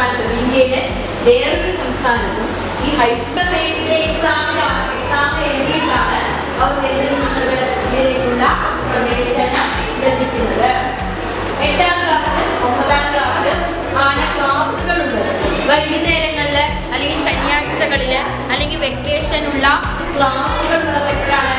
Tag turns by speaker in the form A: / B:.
A: സംസ്ഥാനത്തും ഇന്ത്യയിലെ വേറൊരു സംസ്ഥാനത്തും ഈ ഹൈസ്കൂൾ ബേസ്ഡ് എക്സാം എഴുതിയിട്ടാണ് അവർ എന്തെടുക്കുന്നത് ഇതിലേക്കുള്ള പ്രവേശനം ലഭിക്കുന്നത്. 8ാം ക്ലാസ് 9ാം ക്ലാസ് ആണ് ക്ലാസ്സുകളുണ്ട്. വൈകുന്നേരങ്ങളിൽ അല്ലെങ്കിൽ ശനിയാഴ്ചകളിൽ അല്ലെങ്കിൽ വെക്കേഷനുള്ള ക്ലാസ്സുകൾ ഉള്ളത് എപ്പോഴാണ്?